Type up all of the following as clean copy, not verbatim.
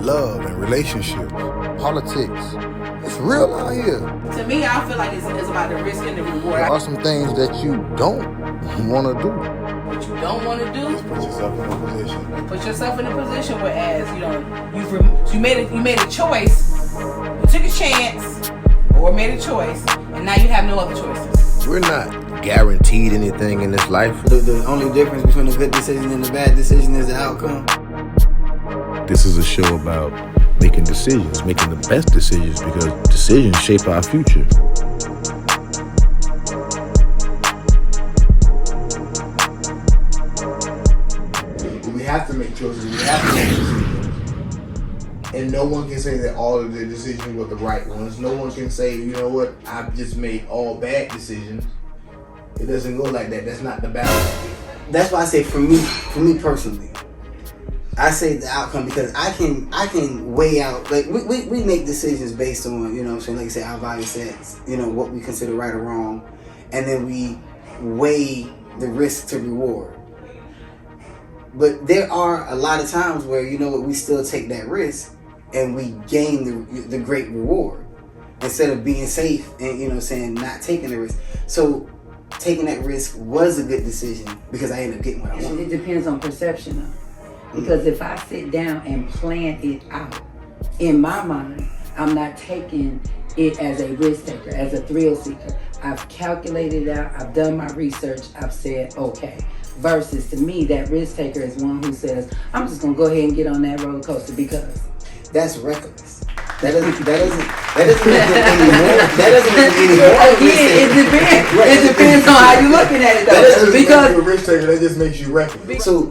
love and relationships, politics. It's real out here. To me, I feel like it's about the risk and the reward. There are some things that you don't want to do. What you don't want to do, Put yourself in a position. put yourself in a position whereas, you made a choice, you took a chance, or made a choice, and now you have no other choices. We're not guaranteed anything in this life. The only difference between a good decision and a bad decision is the outcome. This is a show about making decisions, making the best decisions, because decisions shape our future. We have to make choices. We have to make decisions. And no one can say that all of the decisions were the right ones. No one can say, you know what, I've just made all bad decisions. It doesn't go like that. That's not the balance. That's why I say for me personally, I say the outcome because I can weigh out, like we make decisions based on, you know what I'm saying, like you say, our value sets, you know, what we consider right or wrong, and then we weigh the risk to reward. But there are a lot of times where, you know what, we still take that risk and we gain the great reward instead of being safe and, you know what I'm saying, not taking the risk. So taking that risk was a good decision because I ended up getting what I wanted. It depends on perception though. Because if I sit down and plan it out, in my mind, I'm not taking it as a risk taker, as a thrill seeker. I've calculated it out, I've done my research, I've said, okay. Versus to me, that risk taker is one who says, I'm just gonna go ahead and get on that roller coaster because. That's reckless. That doesn't make it any more. That doesn't make it any more. Again, it depends. It depends on how you're looking at it though. Because you're a risk taker, that just makes you reckless. So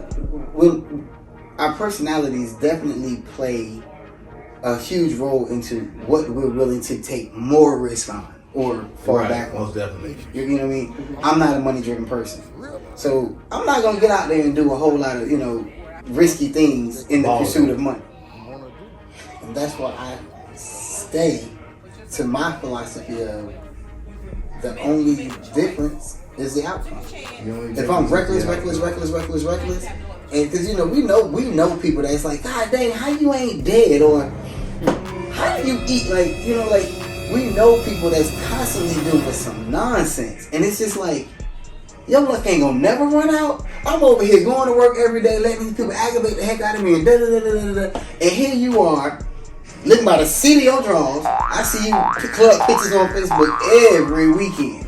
when our personalities definitely play a huge role into what we're willing to take more risk on or fall back on. Most definitely. You know what I mean? I'm not a money-driven person. So I'm not going to get out there and do a whole lot of, you know, risky things in the pursuit of money. And that's why I stay to my philosophy of the only difference is the outcome. If I'm reckless, and because, you know, we know people that's like, God dang, how you ain't dead? Or how do you eat? Like, you know, like, we know people that's constantly doing some nonsense. And it's just like, your luck ain't gonna never run out. I'm over here going to work every day, letting these people aggravate the heck out of me, and and here you are, looking by the seat of your drawers. I see you club pictures on Facebook every weekend.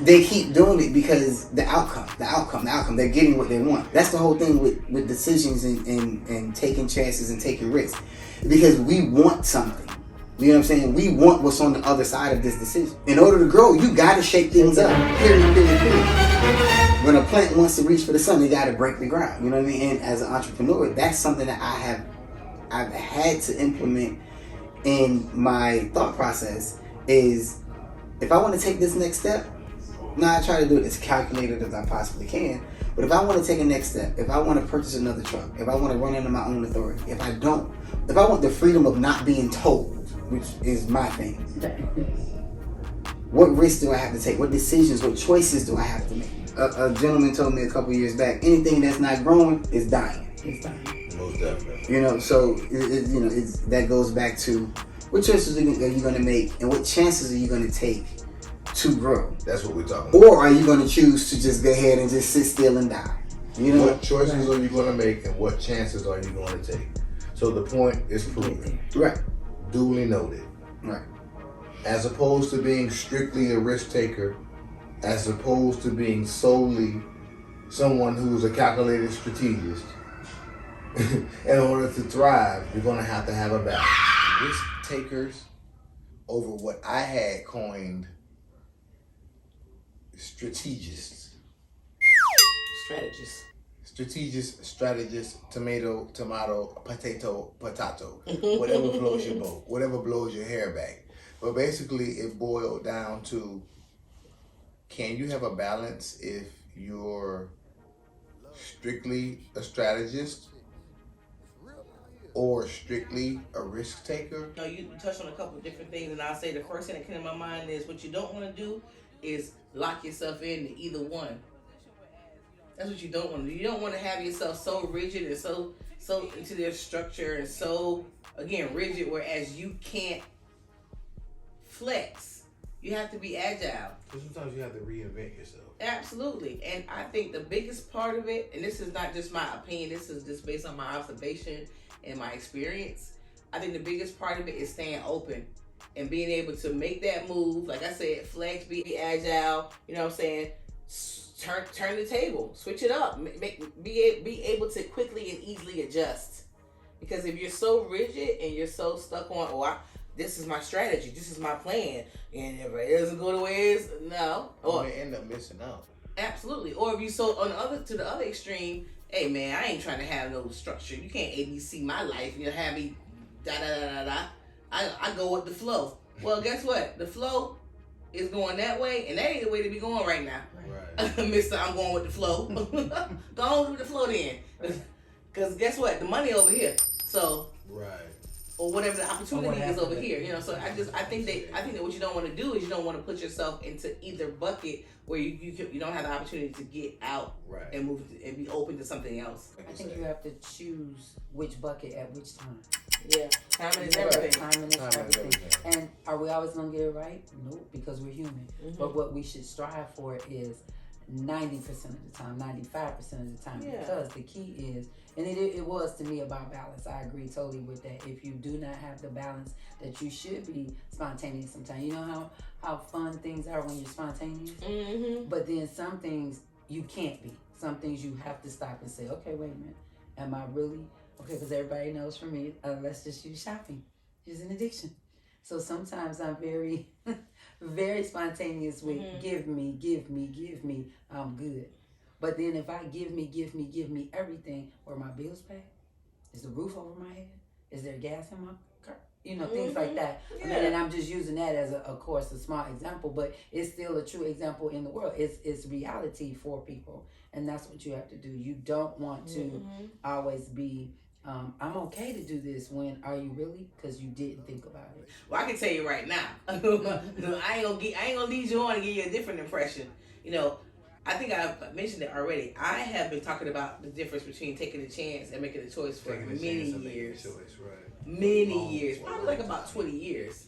They keep doing it because the outcome. They're getting what they want. That's the whole thing with decisions and taking chances and taking risks. Because we want something. You know what I'm saying? We want what's on the other side of this decision. In order to grow, you got to shake things up. Period. When a plant wants to reach for the sun, they got to break the ground. You know what I mean? And as an entrepreneur, that's something that I've had to implement in my thought process is if I want to take this next step, I try to do it as calculated as I possibly can. But if I want to take a next step, if I want to purchase another truck, if I want to run under my own authority, if I want the freedom of not being told, which is my thing. What risks do I have to take? What decisions, what choices do I have to make? A gentleman told me a couple years back, anything that's not growing is dying. It's dying. Most definitely. You know, so that goes back to what choices are you going to make and what chances are you going to take to grow? That's what we're talking about. Or are you going to choose to just go ahead and just sit still and die? You know, what choices are you going to make and what chances are you going to take? So the point is proven. Right. Duly noted. Right. As opposed to being strictly a risk taker, as opposed to being solely someone who's a calculated strategist, in order to thrive, you're going to have a balance. Risk takers over what I had coined strategists. Strategist, tomato, potato, whatever floats your boat, whatever blows your hair back. But basically it boiled down to, can you have a balance if you're strictly a strategist or strictly a risk taker? No, you touched on a couple of different things, and I'll say the first thing that came to my mind is what you don't want to do is lock yourself into either one. That's what you don't want to do. You don't want to have yourself so rigid and so into their structure and so, again, rigid, whereas you can't flex. You have to be agile. Because sometimes you have to reinvent yourself. Absolutely. And I think the biggest part of it, and this is not just my opinion, this is just based on my observation and my experience, I think the biggest part of it is staying open and being able to make that move. Like I said, flex, be agile, you know what I'm saying? Turn the table, switch it up, be able to quickly and easily adjust. Because if you're so rigid and you're so stuck on, this is my strategy, this is my plan, and if it doesn't go the way it is, no. Or you may end up missing out. Absolutely. Or if you to the other extreme, hey man, I ain't trying to have no structure. You can't ABC my life. You know, have me da da da da da. I go with the flow. Well, guess what? The flow is going that way, and that ain't the way to be going right now. Right. Mister, I'm going with the flow. Go on with the flow then. Because guess what? The money over here. So. Right. Or whatever the opportunity is over here, you know. So I think that what you don't want to do is you don't want to put yourself into either bucket where you don't have the opportunity to get out and move and be open to something else. I think you have to choose which bucket at which time. Yeah, timing is everything. Timing is everything. And are we always gonna get it right? Nope, because we're human. Mm-hmm. But what we should strive for is 90% of the time, 95% of the time, because the key is, and it was to me about balance. I agree totally with that. If you do not have the balance, that you should be spontaneous sometimes. You know how fun things are when you're spontaneous? Mm-hmm. But then some things you can't be. Some things you have to stop and say, okay, wait a minute. Am I really? Okay, because everybody knows for me, let's just use shopping. It's an addiction. So sometimes I'm very, very spontaneous with give me, I'm good. But then if I give me everything, where my bills paid, is the roof over my head, is there gas in my car? You know, things like that. Yeah. I mean, and I'm just using that as of course, a small example, but it's still a true example in the world. It's reality for people, and that's what you have to do. You don't want to always be, I'm okay to do this. When are you really? Because you didn't think about it. Well, I can tell you right now, I ain't gonna lead you on and give you a different impression. You know, I think I mentioned it already. I have been talking about the difference between taking a chance and making a choice for many years. Many years, probably like about 20 years.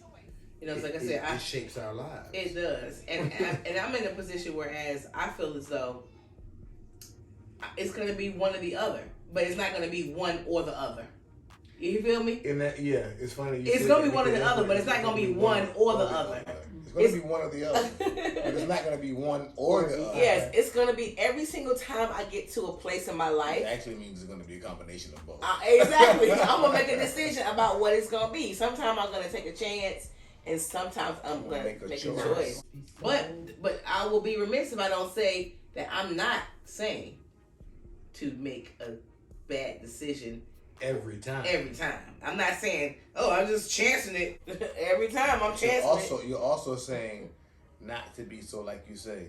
You know, like I said, it shapes our lives. It does, and I'm in a position whereas I feel as though it's gonna be one or the other, but it's not gonna be one or the other. You feel me? In that, yeah, it's funny. It's gonna be one or the other, but it's not gonna be one or the other. It's gonna be one or the other, but it's not gonna be one or the other. Yes, it's gonna be every single time I get to a place in my life. It actually means it's gonna be a combination of both. Exactly. I'm gonna make a decision about what it's gonna be. Sometimes I'm gonna take a chance, and sometimes I'm gonna make a choice. But I will be remiss if I don't say that I'm not saying to make a bad decision every time. I'm not saying, I'm just chancing it. Every time I'm chancing it. You're also saying not to be so, like you say.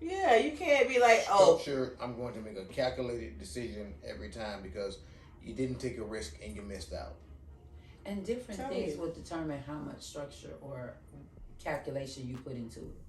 Yeah, you can't be like, structure, I'm going to make a calculated decision every time because you didn't take a risk and you missed out. And different things will determine how much structure or calculation you put into it.